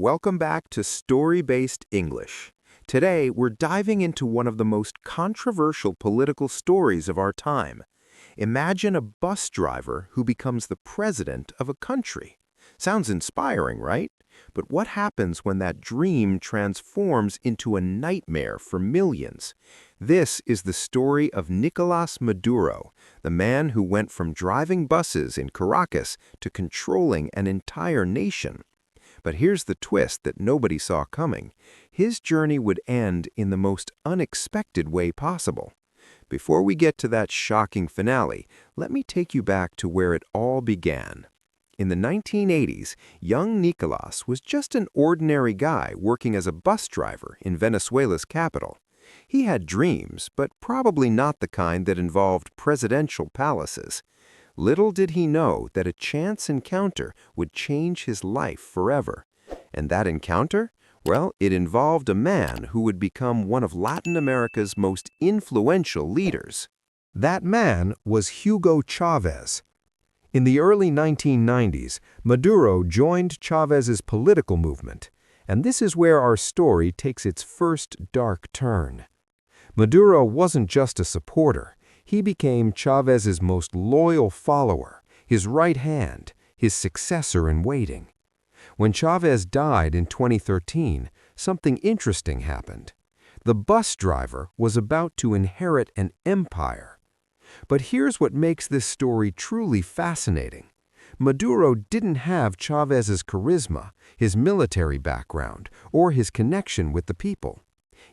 Welcome back to Story-Based English. Today, we're diving into one of the most controversial political stories of our time. Imagine a bus driver who becomes the president of a country. Sounds inspiring, right? But what happens when that dream transforms into a nightmare for millions? This is the story of Nicolás Maduro, the man who went from driving buses in Caracas to controlling an entire nation. But here's the twist that nobody saw coming. His journey would end in the most unexpected way possible. Before we get to that shocking finale, let me take you back to where it all began. In the 1980s, young Nicolás was just an ordinary guy working as a bus driver in Venezuela's capital. He had dreams, but probably not the kind that involved presidential palaces. Little did he know that a chance encounter would change his life forever. And that encounter? Well, it involved a man who would become one of Latin America's most influential leaders. That man was Hugo Chavez. In the early 1990s, Maduro joined Chavez's political movement, and this is where our story takes its first dark turn. Maduro wasn't just a supporter. He became Chavez's most loyal follower, his right hand, his successor in waiting. When Chavez died in 2013, something interesting happened. The bus driver was about to inherit an empire. But here's what makes this story truly fascinating. Maduro didn't have Chavez's charisma, his military background, or his connection with the people.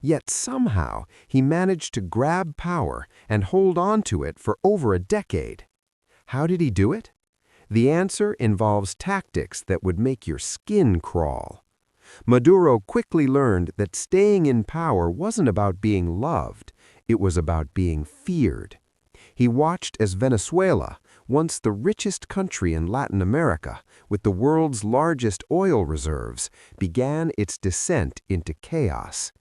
Yet somehow, he managed to grab power and hold on to it for over a decade. How did he do it? The answer involves tactics that would make your skin crawl. Maduro quickly learned that staying in power wasn't about being loved, it was about being feared. He watched as Venezuela, once the richest country in Latin America, with the world's largest oil reserves, began its descent into chaos.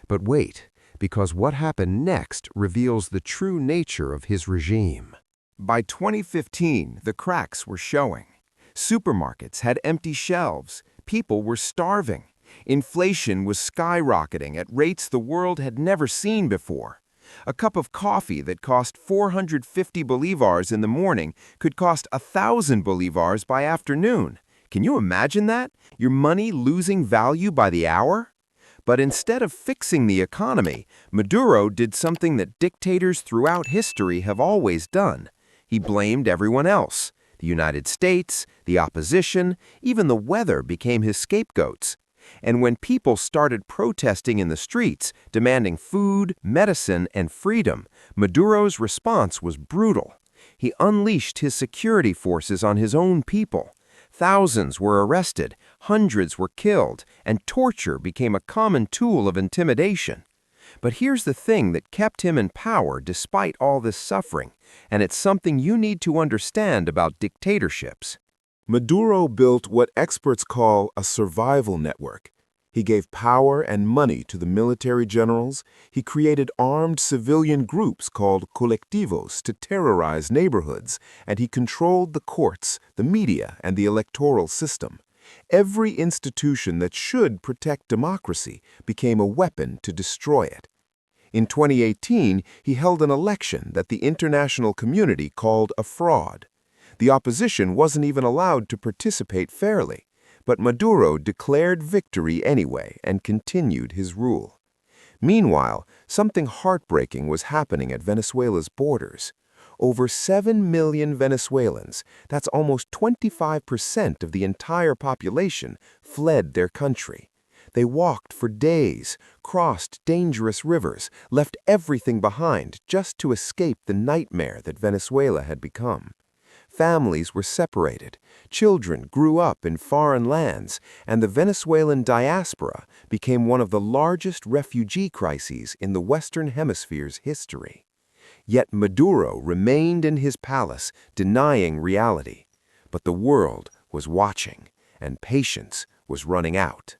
But wait, because what happened next reveals the true nature of his regime. By 2015, the cracks were showing. Supermarkets had empty shelves. People were starving. Inflation was skyrocketing at rates the world had never seen before. A cup of coffee that cost 450 bolivars in the morning could cost 1,000 bolivars by afternoon. Can you imagine that? Your money losing value by the hour? But instead of fixing the economy, Maduro did something that dictators throughout history have always done. He blamed everyone else. The United States, the opposition, even the weather became his scapegoats. And when people started protesting in the streets, demanding food, medicine, and freedom, Maduro's response was brutal. He unleashed his security forces on his own people. Thousands were arrested, hundreds were killed, and torture became a common tool of intimidation. But here's the thing that kept him in power despite all this suffering, and it's something you need to understand about dictatorships. Maduro built what experts call a survival network. He gave power and money to the military generals. He created armed civilian groups called colectivos to terrorize neighborhoods, and he controlled the courts, the media, and the electoral system. Every institution that should protect democracy became a weapon to destroy it. In 2018, he held an election that the international community called a fraud. The opposition wasn't even allowed to participate fairly. But Maduro declared victory anyway and continued his rule. Meanwhile, something heartbreaking was happening at Venezuela's borders. Over 7 million Venezuelans, that's almost 25% of the entire population, fled their country. They walked for days, crossed dangerous rivers, left everything behind just to escape the nightmare that Venezuela had become. Families were separated, children grew up in foreign lands, and the Venezuelan diaspora became one of the largest refugee crises in the Western Hemisphere's history. Yet Maduro remained in his palace, denying reality. But the world was watching, and patience was running out.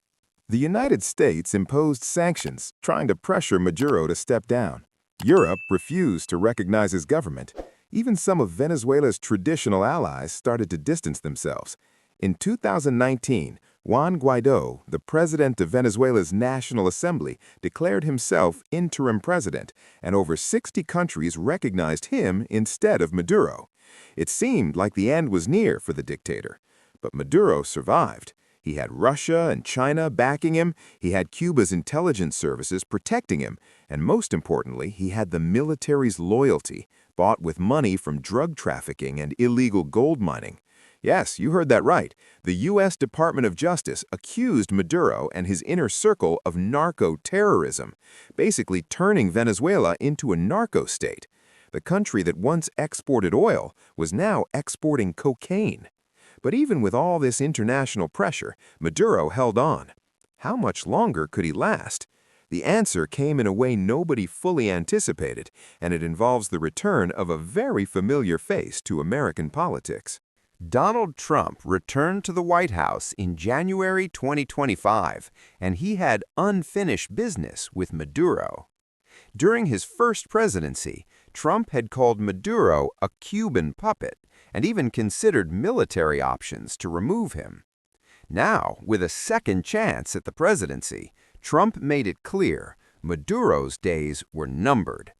The United States imposed sanctions, trying to pressure Maduro to step down. Europe refused to recognize his government. Even some of Venezuela's traditional allies started to distance themselves. In 2019, Juan Guaido, the president of Venezuela's National Assembly, declared himself interim president, and over 60 countries recognized him instead of Maduro. It seemed like the end was near for the dictator. But Maduro survived. He had Russia and China backing him, he had Cuba's intelligence services protecting him, and most importantly, he had the military's loyalty, bought with money from drug trafficking and illegal gold mining. Yes, you heard that right. The U.S. Department of Justice accused Maduro and his inner circle of narco-terrorism, basically turning Venezuela into a narco state. The country that once exported oil was now exporting cocaine. But even with all this international pressure, Maduro held on. How much longer could he last? The answer came in a way nobody fully anticipated, and it involves the return of a very familiar face to American politics. Donald Trump returned to the White House in January 2025, and he had unfinished business with Maduro. During his first presidency, Trump had called Maduro a Cuban puppet and even considered military options to remove him. Now, with a second chance at the presidency, Trump made it clear Maduro's days were numbered.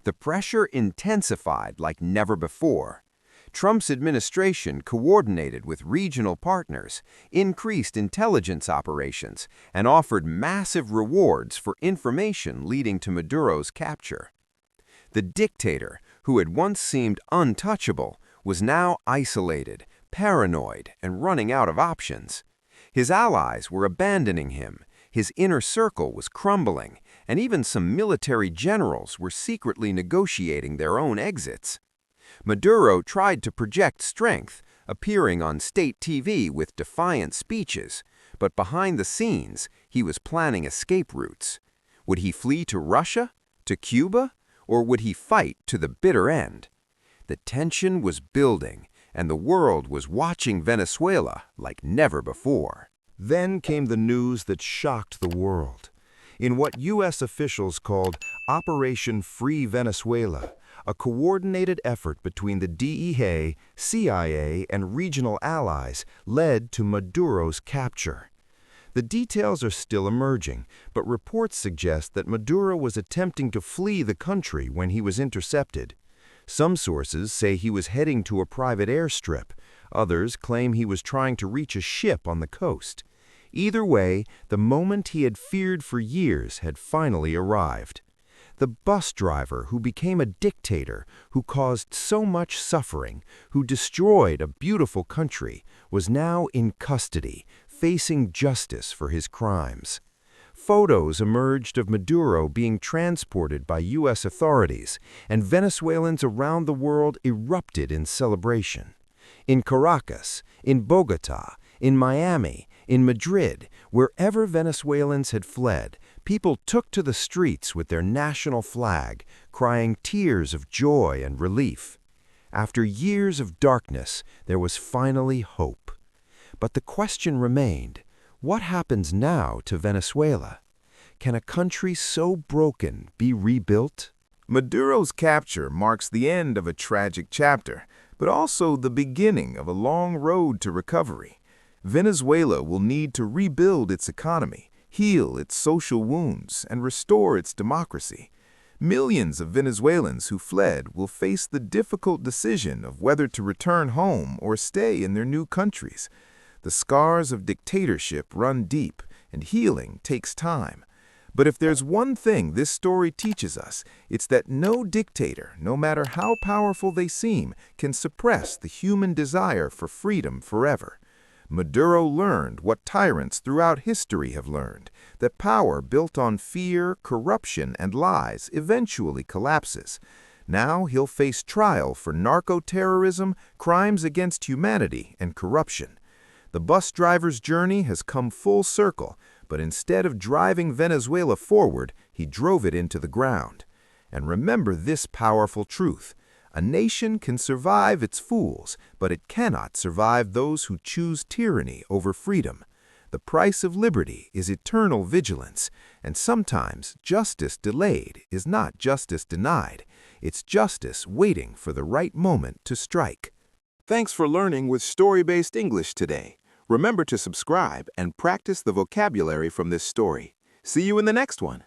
The pressure intensified like never before. Trump's administration coordinated with regional partners, increased intelligence operations, and offered massive rewards for information leading to Maduro's capture. The dictator, who had once seemed untouchable, was now isolated, paranoid, and running out of options. His allies were abandoning him, his inner circle was crumbling, and even some military generals were secretly negotiating their own exits. Maduro tried to project strength, appearing on state TV with defiant speeches, but behind the scenes, he was planning escape routes. Would he flee to Russia, to Cuba, or would he fight to the bitter end? The tension was building, and the world was watching Venezuela like never before. Then came the news that shocked the world. In what U.S. officials called Operation Free Venezuela, a coordinated effort between the DEA, CIA, and regional allies led to Maduro's capture. The details are still emerging, but reports suggest that Maduro was attempting to flee the country when he was intercepted. Some sources say he was heading to a private airstrip. Others claim he was trying to reach a ship on the coast. Either way, the moment he had feared for years had finally arrived. The bus driver who became a dictator, who caused so much suffering, who destroyed a beautiful country, was now in custody, facing justice for his crimes. Photos emerged of Maduro being transported by U.S. authorities, and Venezuelans around the world erupted in celebration. In Caracas, in Bogota, in Miami, in Madrid, wherever Venezuelans had fled, people took to the streets with their national flag, crying tears of joy and relief. After years of darkness, there was finally hope. But the question remained, what happens now to Venezuela? Can a country so broken be rebuilt? Maduro's capture marks the end of a tragic chapter, but also the beginning of a long road to recovery. Venezuela will need to rebuild its economy, heal its social wounds, and restore its democracy. Millions of Venezuelans who fled will face the difficult decision of whether to return home or stay in their new countries. The scars of dictatorship run deep, and healing takes time. But if there's one thing this story teaches us, it's that no dictator, no matter how powerful they seem, can suppress the human desire for freedom forever. Maduro learned what tyrants throughout history have learned, that power built on fear, corruption, and lies eventually collapses. Now he'll face trial for narco-terrorism, crimes against humanity, and corruption. The bus driver's journey has come full circle, but instead of driving Venezuela forward, he drove it into the ground. And remember this powerful truth. A nation can survive its fools, but it cannot survive those who choose tyranny over freedom. The price of liberty is eternal vigilance, and sometimes justice delayed is not justice denied. It's justice waiting for the right moment to strike. Thanks for learning with Story-Based English today. Remember to subscribe and practice the vocabulary from this story. See you in the next one.